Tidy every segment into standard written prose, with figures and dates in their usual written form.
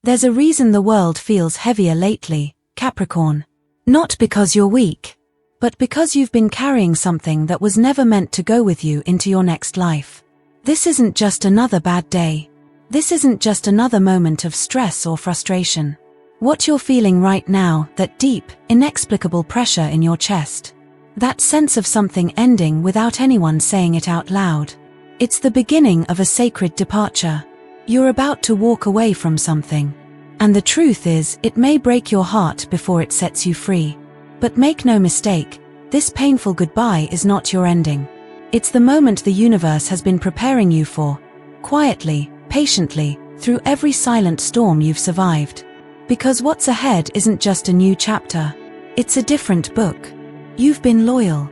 There's a reason the world feels heavier lately, Capricorn. Not because you're weak, but because you've been carrying something that was never meant to go with you into your next life. This isn't just another bad day. This isn't just another moment of stress or frustration. What you're feeling right now, that deep, inexplicable pressure in your chest, that sense of something ending without anyone saying it out loud, it's the beginning of a sacred departure. You're about to walk away from something. And the truth is, it may break your heart before it sets you free. But make no mistake, this painful goodbye is not your ending. It's the moment the universe has been preparing you for, quietly, patiently, through every silent storm you've survived. Because what's ahead isn't just a new chapter. It's a different book. You've been loyal,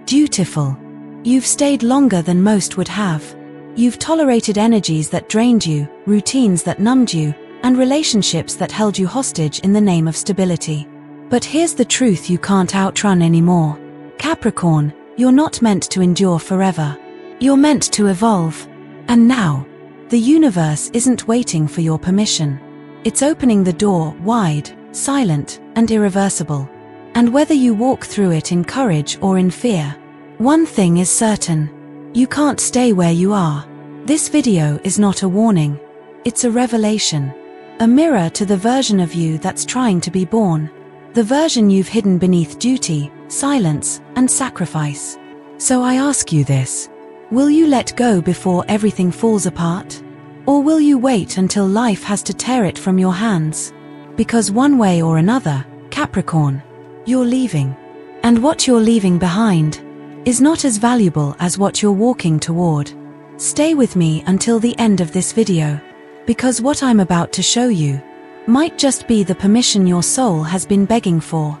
dutiful. You've stayed longer than most would have. You've tolerated energies that drained you, routines that numbed you, and relationships that held you hostage in the name of stability. But here's the truth you can't outrun anymore. Capricorn, you're not meant to endure forever. You're meant to evolve. And now, the universe isn't waiting for your permission. It's opening the door wide, silent, and irreversible. And whether you walk through it in courage or in fear, one thing is certain. You can't stay where you are. This video is not a warning. It's a revelation. A mirror to the version of you that's trying to be born. The version you've hidden beneath duty, silence, and sacrifice. So I ask you this. Will you let go before everything falls apart? Or will you wait until life has to tear it from your hands? Because one way or another, Capricorn, you're leaving. And what you're leaving behind is not as valuable as what you're walking toward. Stay with me until the end of this video. Because what I'm about to show you might just be the permission your soul has been begging for.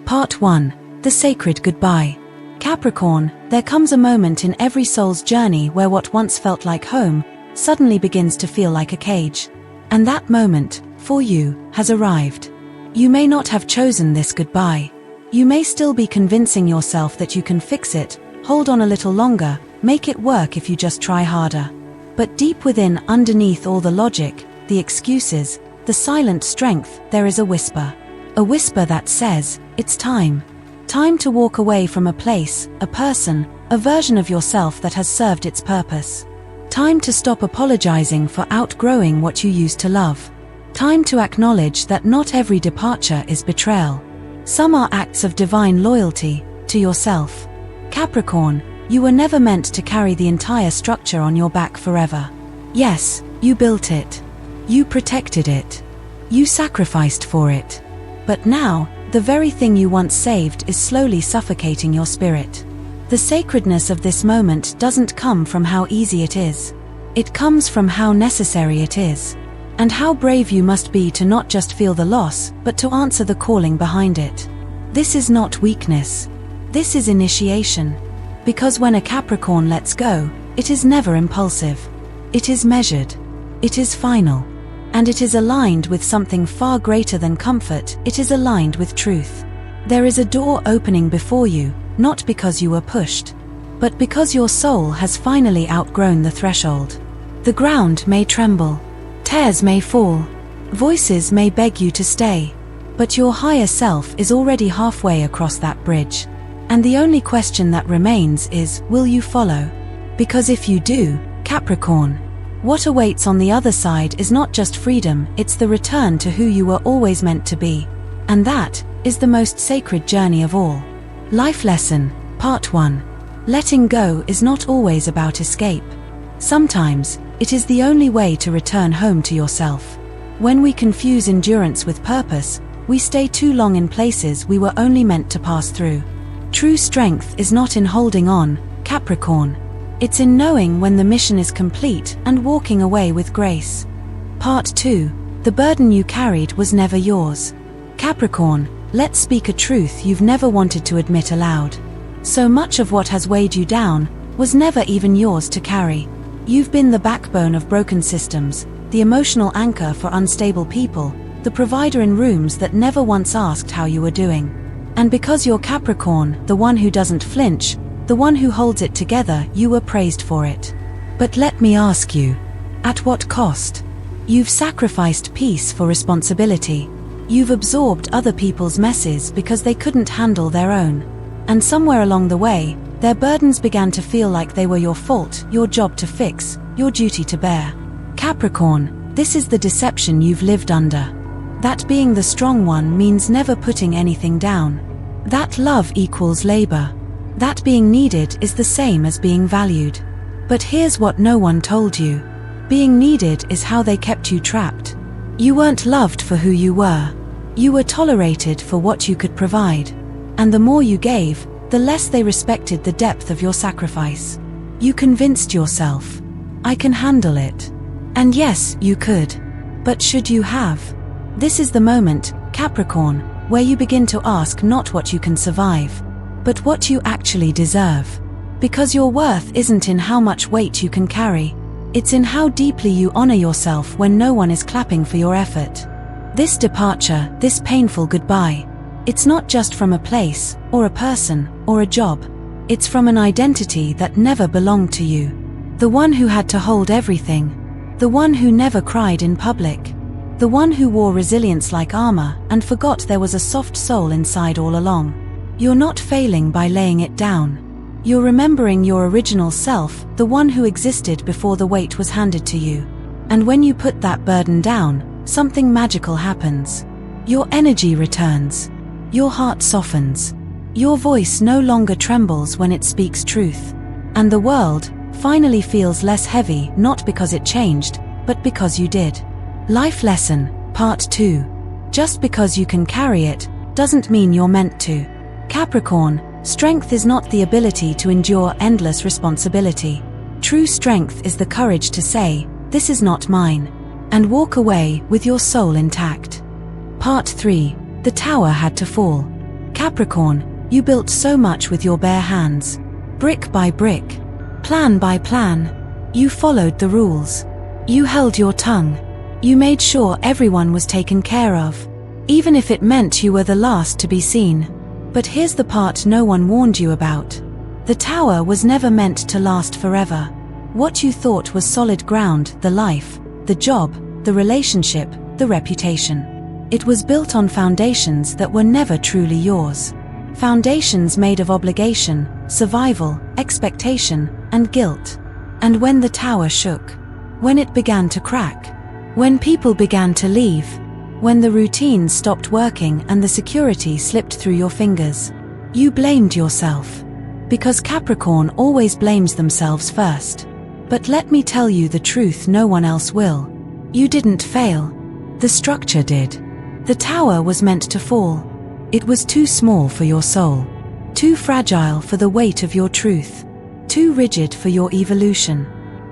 Part 1. The Sacred Goodbye. Capricorn, there comes a moment in every soul's journey where what once felt like home suddenly begins to feel like a cage. And that moment, for you, has arrived. You may not have chosen this goodbye. You may still be convincing yourself that you can fix it, hold on a little longer, make it work if you just try harder. But deep within, underneath all the logic, the excuses, the silent strength, there is a whisper. A whisper that says, it's time. Time to walk away from a place, a person, a version of yourself that has served its purpose. Time to stop apologizing for outgrowing what you used to love. Time to acknowledge that not every departure is betrayal. Some are acts of divine loyalty to yourself. Capricorn, you were never meant to carry the entire structure on your back forever. Yes, you built it. You protected it. You sacrificed for it. But now, the very thing you once saved is slowly suffocating your spirit. The sacredness of this moment doesn't come from how easy it is. It comes from how necessary it is. And how brave you must be to not just feel the loss, but to answer the calling behind it. This is not weakness. This is initiation. Because when a Capricorn lets go, it is never impulsive. It is measured. It is final. And it is aligned with something far greater than comfort. It is aligned with truth. There is a door opening before you, not because you were pushed, but because your soul has finally outgrown the threshold. The ground may tremble. Tears may fall. Voices may beg you to stay. But your higher self is already halfway across that bridge. And the only question that remains is, will you follow? Because if you do, Capricorn, what awaits on the other side is not just freedom, it's the return to who you were always meant to be. And that is the most sacred journey of all. Life Lesson, Part 1. Letting go is not always about escape. Sometimes, it is the only way to return home to yourself. When we confuse endurance with purpose, we stay too long in places we were only meant to pass through. True strength is not in holding on, Capricorn. It's in knowing when the mission is complete and walking away with grace. Part 2. The burden you carried was never yours. Capricorn, let's speak a truth you've never wanted to admit aloud. So much of what has weighed you down was never even yours to carry. You've been the backbone of broken systems, the emotional anchor for unstable people, the provider in rooms that never once asked how you were doing. And because you're Capricorn, the one who doesn't flinch, the one who holds it together, you were praised for it. But let me ask you, at what cost? You've sacrificed peace for responsibility. You've absorbed other people's messes because they couldn't handle their own. And somewhere along the way, their burdens began to feel like they were your fault, your job to fix, your duty to bear. Capricorn, this is the deception you've lived under. That being the strong one means never putting anything down. That love equals labor. That being needed is the same as being valued. But here's what no one told you. Being needed is how they kept you trapped. You weren't loved for who you were. You were tolerated for what you could provide. And the more you gave, the less they respected the depth of your sacrifice. You convinced yourself, I can handle it. And yes, you could. But should you have? This is the moment, Capricorn, where you begin to ask not what you can survive, but what you actually deserve. Because your worth isn't in how much weight you can carry. It's in how deeply you honor yourself when no one is clapping for your effort. This departure, this painful goodbye, it's not just from a place, or a person, or a job. It's from an identity that never belonged to you. The one who had to hold everything. The one who never cried in public. The one who wore resilience like armor and forgot there was a soft soul inside all along. You're not failing by laying it down. You're remembering your original self, the one who existed before the weight was handed to you. And when you put that burden down, something magical happens. Your energy returns. Your heart softens. Your voice no longer trembles when it speaks truth. And the world finally feels less heavy, not because it changed, but because you did. Life lesson, part 2. Just because you can carry it, doesn't mean you're meant to. Capricorn, strength is not the ability to endure endless responsibility. True strength is the courage to say, this is not mine, and walk away with your soul intact. Part 3. The tower had to fall. Capricorn, you built so much with your bare hands. Brick by brick. Plan by plan. You followed the rules. You held your tongue. You made sure everyone was taken care of. Even if it meant you were the last to be seen. But here's the part no one warned you about. The tower was never meant to last forever. What you thought was solid ground, the life, the job, the relationship, the reputation. It was built on foundations that were never truly yours. Foundations made of obligation, survival, expectation, and guilt. And when the tower shook, when it began to crack, when people began to leave, when the routine stopped working and the security slipped through your fingers, you blamed yourself. Because Capricorn always blames themselves first. But let me tell you the truth no one else will. You didn't fail. The structure did. The tower was meant to fall. It was too small for your soul. Too fragile for the weight of your truth. Too rigid for your evolution.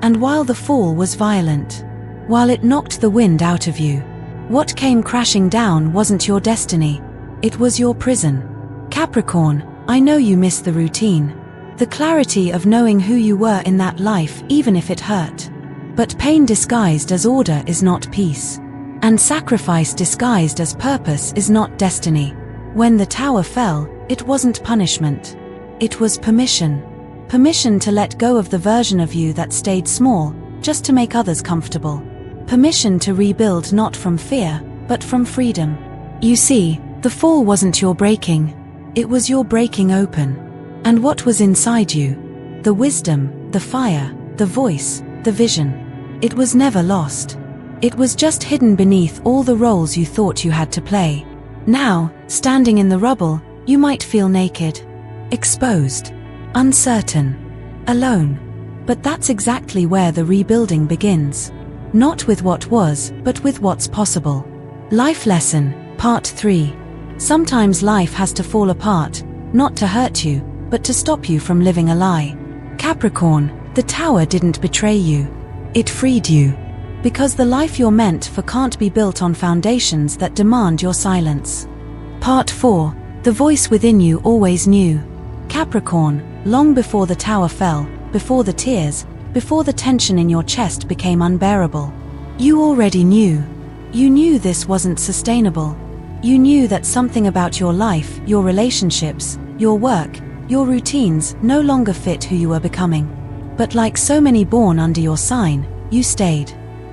And while the fall was violent, while it knocked the wind out of you, what came crashing down wasn't your destiny. It was your prison. Capricorn, I know you miss the routine. The clarity of knowing who you were in that life even if it hurt. But pain disguised as order is not peace. And sacrifice disguised as purpose is not destiny. When the tower fell, it wasn't punishment. It was permission. Permission to let go of the version of you that stayed small, just to make others comfortable. Permission to rebuild not from fear, but from freedom. You see, the fall wasn't your breaking. It was your breaking open. And what was inside you? The wisdom, the fire, the voice, the vision. It was never lost. It was just hidden beneath all the roles you thought you had to play. Now, standing in the rubble, you might feel naked, exposed, uncertain, alone. But that's exactly where the rebuilding begins. Not with what was, but with what's possible. Life lesson, part 3. Sometimes life has to fall apart, not to hurt you, but to stop you from living a lie. Capricorn, the tower didn't betray you. It freed you. Because the life you're meant for can't be built on foundations that demand your silence. Part 4. The voice within you always knew. Capricorn, long before the tower fell, before the tears, before the tension in your chest became unbearable, you already knew. You knew this wasn't sustainable. You knew that something about your life, your relationships, your work, your routines no longer fit who you were becoming. But like so many born under your sign, you stayed.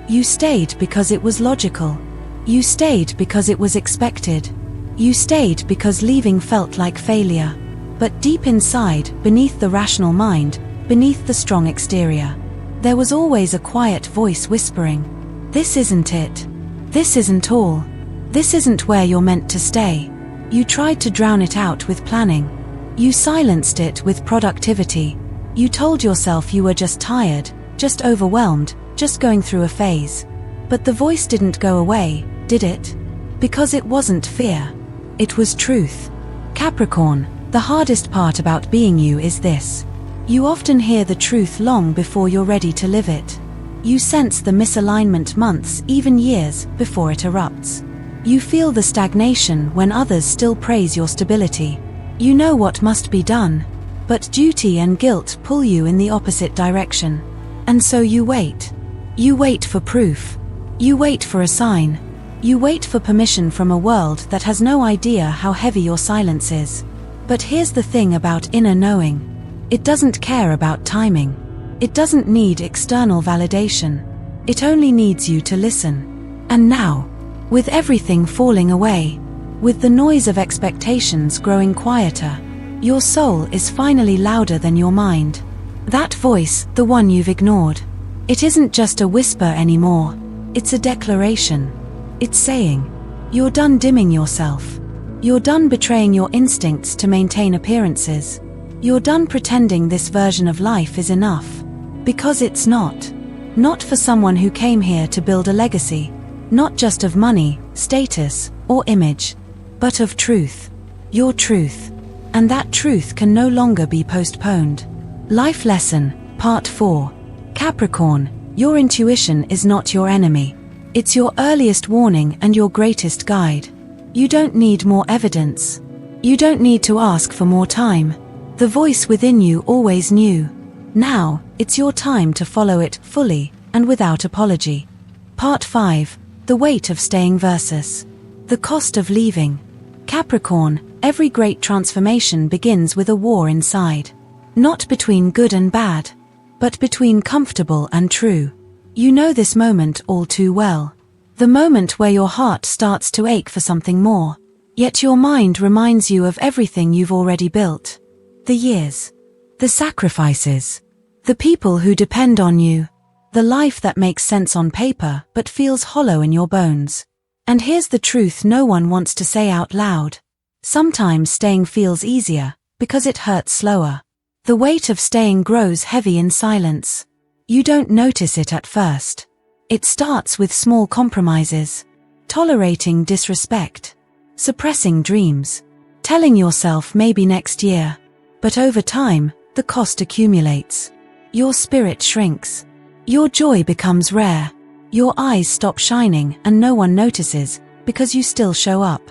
You stayed because it was logical. You stayed because it was expected. You stayed because leaving felt like failure. But deep inside, beneath the rational mind, beneath the strong exterior, there was always a quiet voice whispering, "This isn't it. This isn't all. This isn't where you're meant to stay." You tried to drown it out with planning. You silenced it with productivity. You told yourself you were just tired, just overwhelmed, just going through a phase. But the voice didn't go away, did it? Because it wasn't fear. It was truth. Capricorn, the hardest part about being you is this. You often hear the truth long before you're ready to live it. You sense the misalignment months, even years, before it erupts. You feel the stagnation when others still praise your stability. You know what must be done, but duty and guilt pull you in the opposite direction. And so you wait. You wait for proof. You wait for a sign. You wait for permission from a world that has no idea how heavy your silence is. But here's the thing about inner knowing. It doesn't care about timing. It doesn't need external validation. It only needs you to listen. And now, with everything falling away, with the noise of expectations growing quieter, your soul is finally louder than your mind. That voice, the one you've ignored, it isn't just a whisper anymore. It's a declaration. It's saying, you're done dimming yourself. You're done betraying your instincts to maintain appearances. You're done pretending this version of life is enough. Because it's not. Not for someone who came here to build a legacy. Not just of money, status, or image, but of truth. Your truth. And that truth can no longer be postponed. Life Lesson, Part 4. Capricorn, your intuition is not your enemy. It's your earliest warning and your greatest guide. You don't need more evidence. You don't need to ask for more time. The voice within you always knew. Now, it's your time to follow it fully and without apology. Part 5. The weight of staying versus the cost of leaving. Capricorn, every great transformation begins with a war inside. Not between good and bad, but between comfortable and true. You know this moment all too well. The moment where your heart starts to ache for something more, yet your mind reminds you of everything you've already built. The years, the sacrifices, the people who depend on you, the life that makes sense on paper but feels hollow in your bones. And here's the truth no one wants to say out loud. Sometimes staying feels easier, because it hurts slower. The weight of staying grows heavy in silence. You don't notice it at first. It starts with small compromises. Tolerating disrespect. Suppressing dreams. Telling yourself maybe next year. But over time, the cost accumulates. Your spirit shrinks. Your joy becomes rare. Your eyes stop shining and no one notices, because you still show up.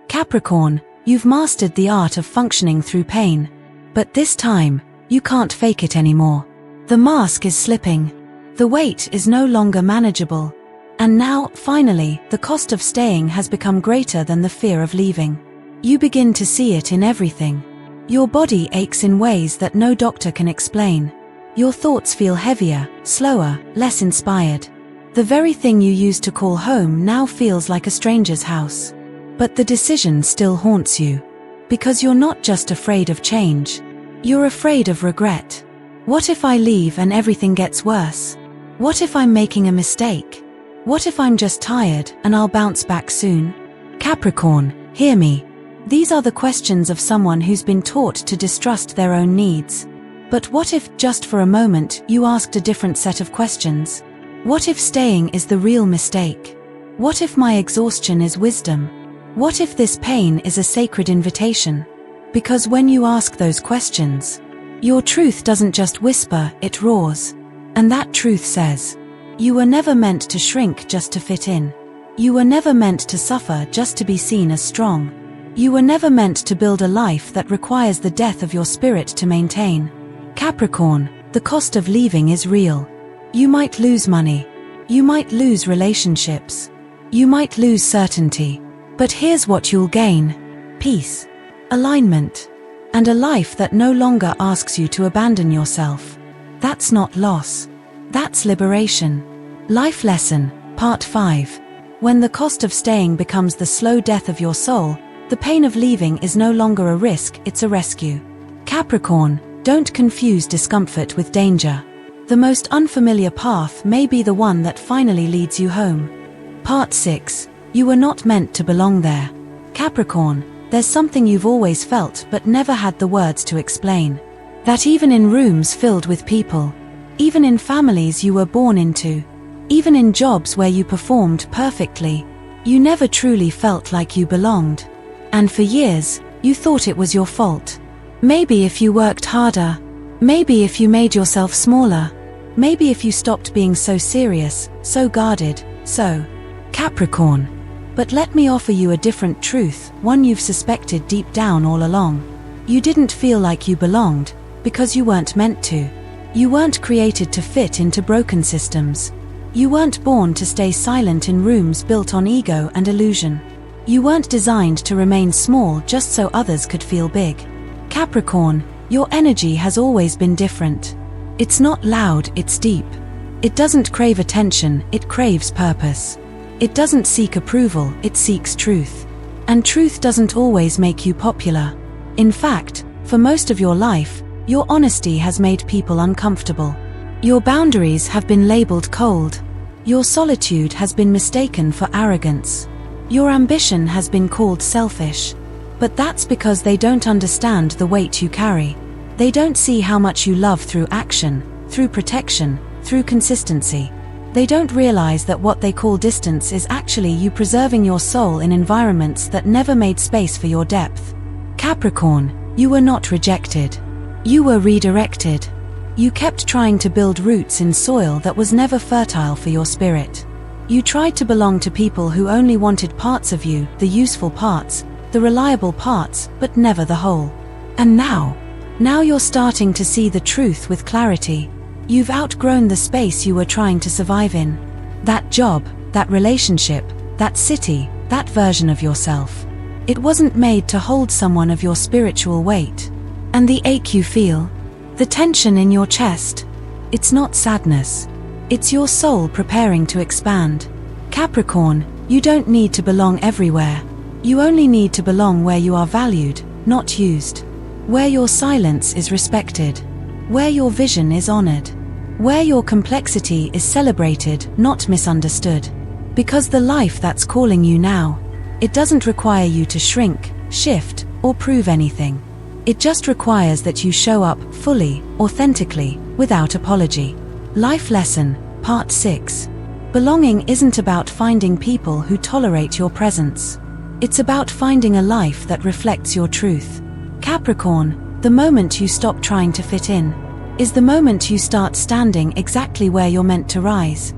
Capricorn, you've mastered the art of functioning through pain. But this time, you can't fake it anymore. The mask is slipping. The weight is no longer manageable. And now, finally, the cost of staying has become greater than the fear of leaving. You begin to see it in everything. Your body aches in ways that no doctor can explain. Your thoughts feel heavier, slower, less inspired. The very thing you used to call home now feels like a stranger's house. But the decision still haunts you. Because you're not just afraid of change. You're afraid of regret. What if I leave and everything gets worse? What if I'm making a mistake? What if I'm just tired and I'll bounce back soon? Capricorn, hear me. These are the questions of someone who's been taught to distrust their own needs. But what if, just for a moment, you asked a different set of questions? What if staying is the real mistake? What if my exhaustion is wisdom? What if this pain is a sacred invitation? Because when you ask those questions, your truth doesn't just whisper, it roars. And that truth says, you were never meant to shrink just to fit in. You were never meant to suffer just to be seen as strong. You were never meant to build a life that requires the death of your spirit to maintain. Capricorn, the cost of leaving is real. You might lose money. You might lose relationships. You might lose certainty. But here's what you'll gain: peace, alignment, and a life that no longer asks you to abandon yourself. That's not loss. That's liberation. Life Lesson, Part 5. When the cost of staying becomes the slow death of your soul, the pain of leaving is no longer a risk, it's a rescue. Capricorn, don't confuse discomfort with danger. The most unfamiliar path may be the one that finally leads you home. Part 6. You were not meant to belong there. Capricorn, there's something you've always felt but never had the words to explain. That even in rooms filled with people, even in families you were born into, even in jobs where you performed perfectly, you never truly felt like you belonged. And for years, you thought it was your fault. Maybe if you worked harder, maybe if you made yourself smaller, maybe if you stopped being so serious, so guarded, so Capricorn. But let me offer you a different truth, one you've suspected deep down all along. You didn't feel like you belonged, because you weren't meant to. You weren't created to fit into broken systems. You weren't born to stay silent in rooms built on ego and illusion. You weren't designed to remain small just so others could feel big. Capricorn, your energy has always been different. It's not loud, it's deep. It doesn't crave attention, it craves purpose. It doesn't seek approval, it seeks truth. And truth doesn't always make you popular. In fact, for most of your life, your honesty has made people uncomfortable. Your boundaries have been labeled cold. Your solitude has been mistaken for arrogance. Your ambition has been called selfish. But that's because they don't understand the weight you carry. They don't see how much you love through action, through protection, through consistency. They don't realize that what they call distance is actually you preserving your soul in environments that never made space for your depth. Capricorn, you were not rejected. You were redirected. You kept trying to build roots in soil that was never fertile for your spirit. You tried to belong to people who only wanted parts of you, the useful parts, the reliable parts, but never the whole. And now you're starting to see the truth with clarity. You've outgrown the space you were trying to survive in. That job, that relationship, that city, that version of yourself. It wasn't made to hold someone of your spiritual weight. And the ache you feel, the tension in your chest, it's not sadness. It's your soul preparing to expand. Capricorn, you don't need to belong everywhere. You only need to belong where you are valued, not used. Where your silence is respected. Where your vision is honored. Where your complexity is celebrated, not misunderstood. Because the life that's calling you now, it doesn't require you to shrink, shift, or prove anything. It just requires that you show up fully, authentically, without apology. Life Lesson, Part 6. Belonging isn't about finding people who tolerate your presence. It's about finding a life that reflects your truth. Capricorn, the moment you stop trying to fit in, is the moment you start standing exactly where you're meant to rise.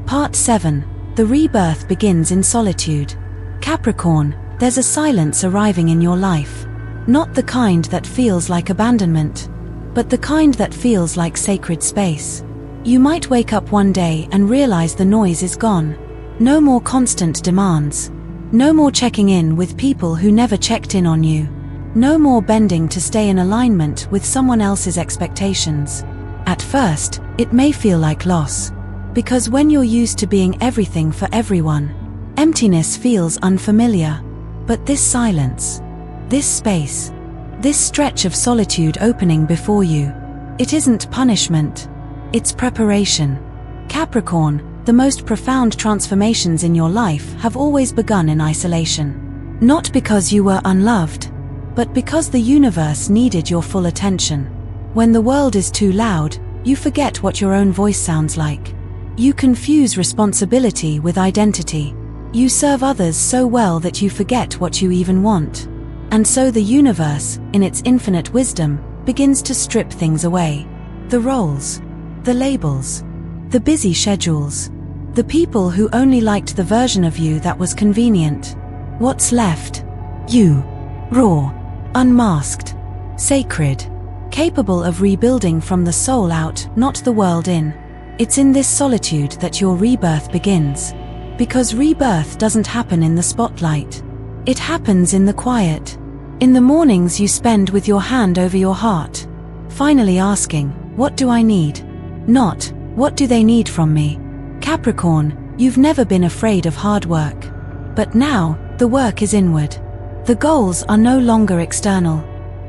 Part 7. The rebirth begins in solitude. Capricorn, there's a silence arriving in your life. Not the kind that feels like abandonment, but the kind that feels like sacred space. You might wake up one day and realize the noise is gone. No more constant demands. No more checking in with people who never checked in on you. No more bending to stay in alignment with someone else's expectations. At first, it may feel like loss. Because when you're used to being everything for everyone, emptiness feels unfamiliar. But this silence, this space, this stretch of solitude opening before you, it isn't punishment, it's preparation. Capricorn, the most profound transformations in your life have always begun in isolation. Not because you were unloved, but because the universe needed your full attention. When the world is too loud, you forget what your own voice sounds like. You confuse responsibility with identity. You serve others so well that you forget what you even want. And so the universe, in its infinite wisdom, begins to strip things away. The roles, the labels, the busy schedules, the people who only liked the version of you that was convenient. What's left? You. Raw. Unmasked. Sacred. Capable of rebuilding from the soul out, not the world in. It's in this solitude that your rebirth begins. Because rebirth doesn't happen in the spotlight. It happens in the quiet. In the mornings you spend with your hand over your heart. Finally asking, what do I need? Not, what do they need from me? Capricorn, you've never been afraid of hard work. But now, the work is inward. The goals are no longer external.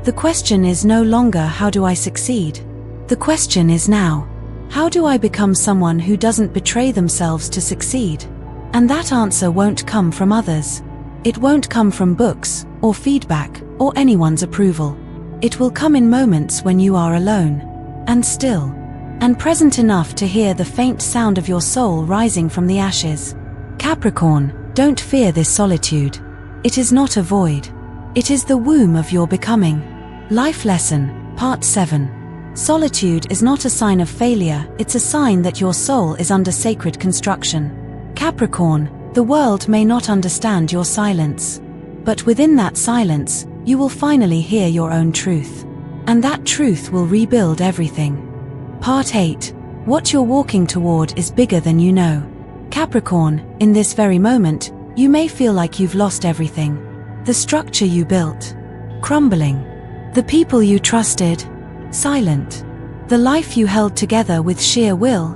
The question is no longer how do I succeed? The question is now, how do I become someone who doesn't betray themselves to succeed? And that answer won't come from others. It won't come from books, or feedback, or anyone's approval. It will come in moments when you are alone, and still, and present enough to hear the faint sound of your soul rising from the ashes. Capricorn, don't fear this solitude. It is not a void. It is the womb of your becoming. Life Lesson, Part 7. Solitude is not a sign of failure, it's a sign that your soul is under sacred construction. Capricorn, the world may not understand your silence. But within that silence, you will finally hear your own truth. And that truth will rebuild everything. Part 8. What you're walking toward is bigger than you know. Capricorn, in this very moment, you may feel like you've lost everything. The structure you built, crumbling. The people you trusted, silent. The life you held together with sheer will,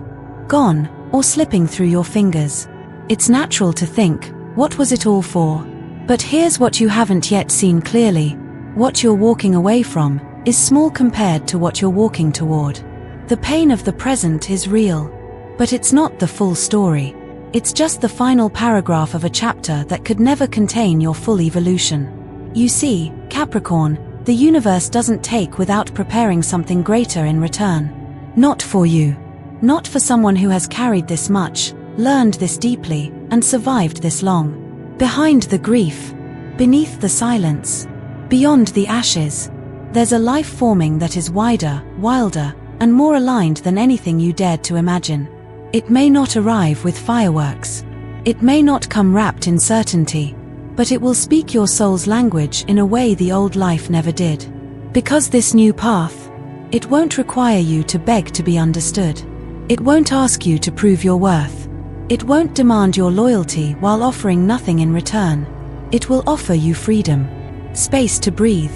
gone, or slipping through your fingers. It's natural to think, what was it all for? But here's what you haven't yet seen clearly. What you're walking away from is small compared to what you're walking toward. The pain of the present is real. But it's not the full story. It's just the final paragraph of a chapter that could never contain your full evolution. You see, Capricorn, the universe doesn't take without preparing something greater in return. Not for you. Not for someone who has carried this much, learned this deeply, and survived this long. Behind the grief, beneath the silence, beyond the ashes, there's a life forming that is wider, wilder, and more aligned than anything you dared to imagine. It may not arrive with fireworks. It may not come wrapped in certainty. But it will speak your soul's language in a way the old life never did. Because this new path, it won't require you to beg to be understood. It won't ask you to prove your worth. It won't demand your loyalty while offering nothing in return. It will offer you freedom, space to breathe,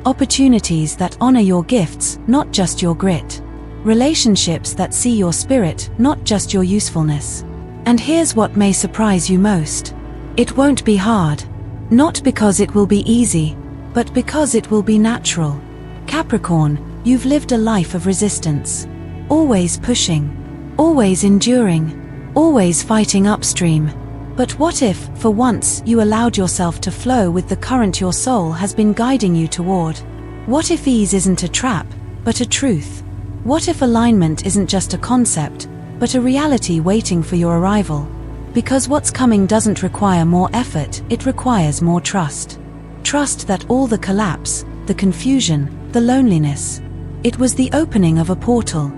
opportunities that honor your gifts, not just your grit. Relationships that see your spirit, not just your usefulness. And here's what may surprise you most. It won't be hard. Not because it will be easy, but because it will be natural. Capricorn, you've lived a life of resistance. Always pushing. Always enduring. Always fighting upstream. But what if, for once, you allowed yourself to flow with the current your soul has been guiding you toward? What if ease isn't a trap, but a truth? What if alignment isn't just a concept, but a reality waiting for your arrival? Because what's coming doesn't require more effort, it requires more trust. Trust that all the collapse, the confusion, the loneliness, it was the opening of a portal.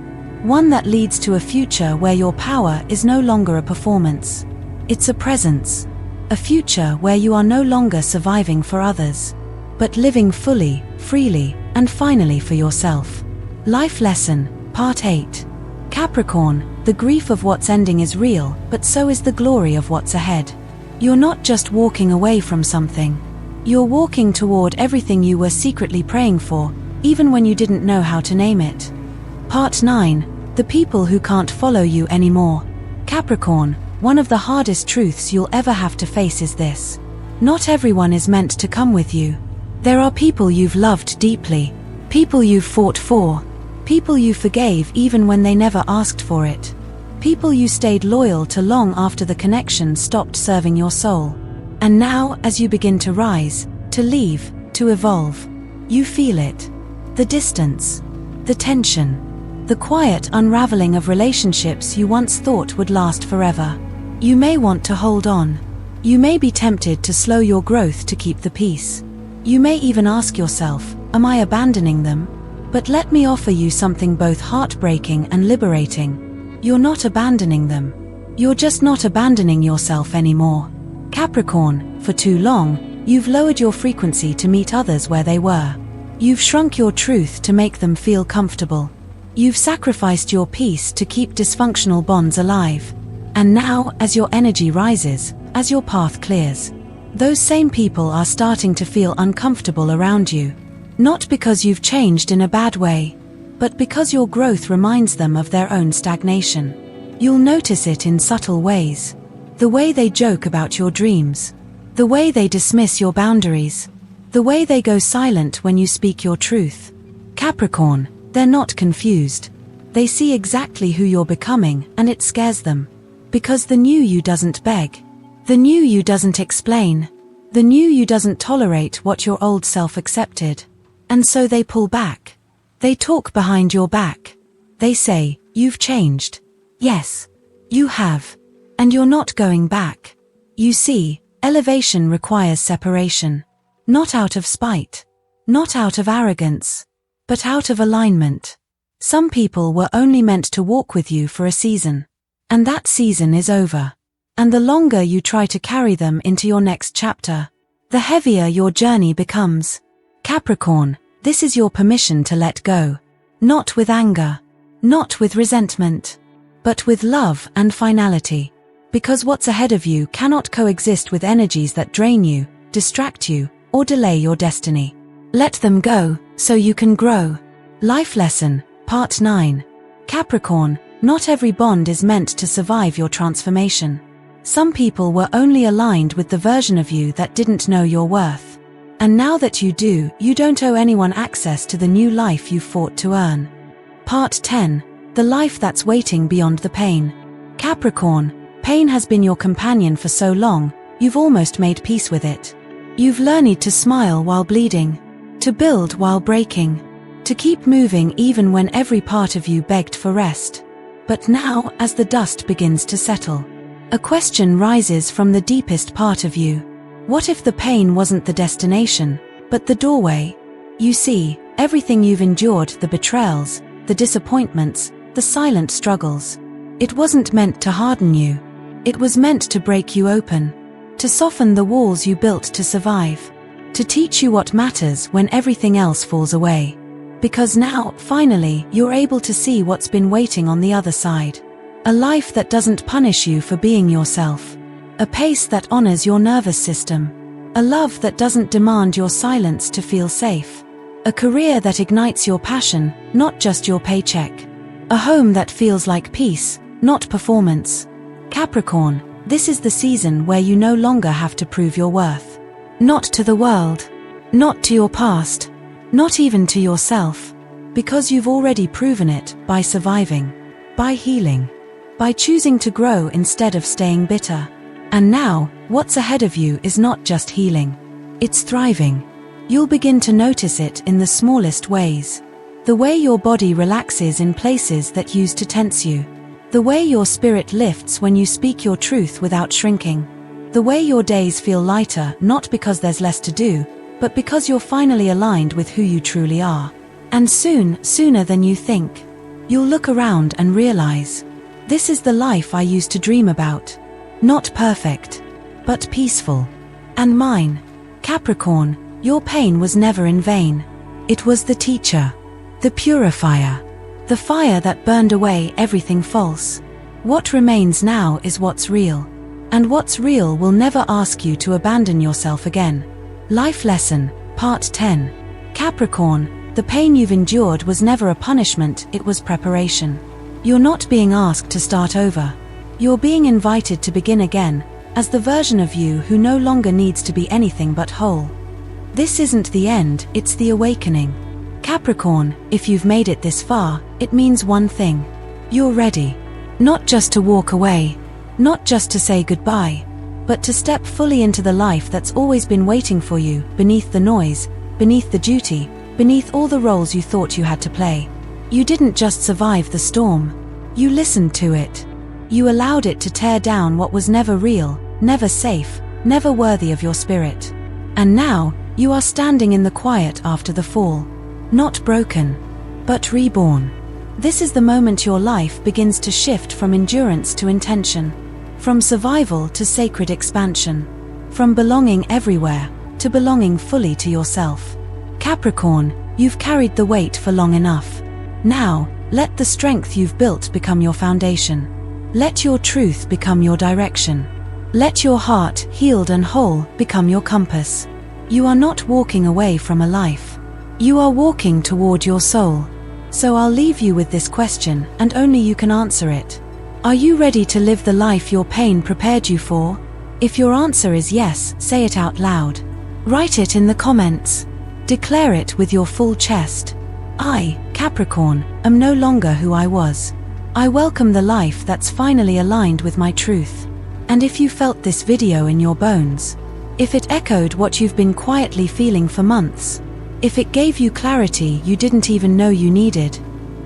One that leads to a future where your power is no longer a performance. It's a presence. A future where you are no longer surviving for others, but living fully, freely, and finally for yourself. Life Lesson, Part 8. Capricorn, the grief of what's ending is real, but so is the glory of what's ahead. You're not just walking away from something. You're walking toward everything you were secretly praying for, even when you didn't know how to name it. Part 9. The people who can't follow you anymore. Capricorn, one of the hardest truths you'll ever have to face is this. Not everyone is meant to come with you. There are people you've loved deeply, people you've fought for, people you forgave even when they never asked for it. People you stayed loyal to long after the connection stopped serving your soul. And now, as you begin to rise, to leave, to evolve, you feel it. The distance, the tension, the quiet unraveling of relationships you once thought would last forever. You may want to hold on. You may be tempted to slow your growth to keep the peace. You may even ask yourself, am I abandoning them? But let me offer you something both heartbreaking and liberating. You're not abandoning them. You're just not abandoning yourself anymore. Capricorn, for too long, you've lowered your frequency to meet others where they were. You've shrunk your truth to make them feel comfortable. You've sacrificed your peace to keep dysfunctional bonds alive. And now, as your energy rises, as your path clears, those same people are starting to feel uncomfortable around you. Not because you've changed in a bad way, but because your growth reminds them of their own stagnation. You'll notice it in subtle ways. The way they joke about your dreams. The way they dismiss your boundaries. The way they go silent when you speak your truth. Capricorn, they're not confused. They see exactly who you're becoming, and it scares them. Because the new you doesn't beg. The new you doesn't explain. The new you doesn't tolerate what your old self accepted. And so they pull back. They talk behind your back. They say, "You've changed." Yes, you have. And you're not going back. You see, elevation requires separation. Not out of spite. Not out of arrogance. But out of alignment. Some people were only meant to walk with you for a season. And that season is over. And the longer you try to carry them into your next chapter, the heavier your journey becomes. Capricorn, this is your permission to let go. Not with anger. Not with resentment. But with love and finality. Because what's ahead of you cannot coexist with energies that drain you, distract you, or delay your destiny. Let them go, so you can grow. Life Lesson, Part 9. Capricorn, not every bond is meant to survive your transformation. Some people were only aligned with the version of you that didn't know your worth. And now that you do, you don't owe anyone access to the new life you fought to earn. Part 10. The life that's waiting beyond the pain. Capricorn, pain has been your companion for so long, you've almost made peace with it. You've learned to smile while bleeding, to build while breaking, to keep moving even when every part of you begged for rest. But now, as the dust begins to settle, a question rises from the deepest part of you. What if the pain wasn't the destination, but the doorway? You see, everything you've endured, the betrayals, the disappointments, the silent struggles, it wasn't meant to harden you. It was meant to break you open, to soften the walls you built to survive, to teach you what matters when everything else falls away. Because now, finally, you're able to see what's been waiting on the other side. A life that doesn't punish you for being yourself. A pace that honors your nervous system. A love that doesn't demand your silence to feel safe. A career that ignites your passion, not just your paycheck. A home that feels like peace, not performance. Capricorn, this is the season where you no longer have to prove your worth. Not to the world. Not to your past. Not even to yourself. Because you've already proven it by surviving. By healing. By choosing to grow instead of staying bitter. And now, what's ahead of you is not just healing. It's thriving. You'll begin to notice it in the smallest ways. The way your body relaxes in places that used to tense you. The way your spirit lifts when you speak your truth without shrinking. The way your days feel lighter, not because there's less to do, but because you're finally aligned with who you truly are. And soon, sooner than you think, you'll look around and realize, this is the life I used to dream about. Not perfect, but peaceful. And mine. Capricorn, your pain was never in vain. It was the teacher, the purifier, the fire that burned away everything false. What remains now is what's real. And what's real will never ask you to abandon yourself again. Life Lesson, Part 10. Capricorn, the pain you've endured was never a punishment, it was preparation. You're not being asked to start over. You're being invited to begin again, as the version of you who no longer needs to be anything but whole. This isn't the end, it's the awakening. Capricorn, if you've made it this far, it means one thing. You're ready. Not just to walk away. Not just to say goodbye. But to step fully into the life that's always been waiting for you, beneath the noise, beneath the duty, beneath all the roles you thought you had to play. You didn't just survive the storm. You listened to it. You allowed it to tear down what was never real, never safe, never worthy of your spirit. And now, you are standing in the quiet after the fall. Not broken, but reborn. This is the moment your life begins to shift from endurance to intention, from survival to sacred expansion, from belonging everywhere to belonging fully to yourself. Capricorn, you've carried the weight for long enough. Now, let the strength you've built become your foundation. Let your truth become your direction. Let your heart, healed and whole, become your compass. You are not walking away from a life. You are walking toward your soul. So I'll leave you with this question, and only you can answer it. Are you ready to live the life your pain prepared you for? If your answer is yes, say it out loud. Write it in the comments. Declare it with your full chest. I, Capricorn, am no longer who I was. I welcome the life that's finally aligned with my truth. And if you felt this video in your bones, if it echoed what you've been quietly feeling for months, if it gave you clarity you didn't even know you needed,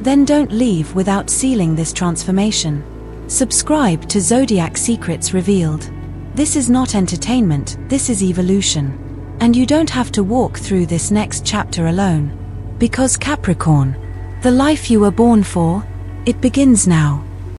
then don't leave without sealing this transformation. Subscribe to Zodiac Secrets Revealed. This is not entertainment, this is evolution. And you don't have to walk through this next chapter alone. Because Capricorn, the life you were born for, it begins now.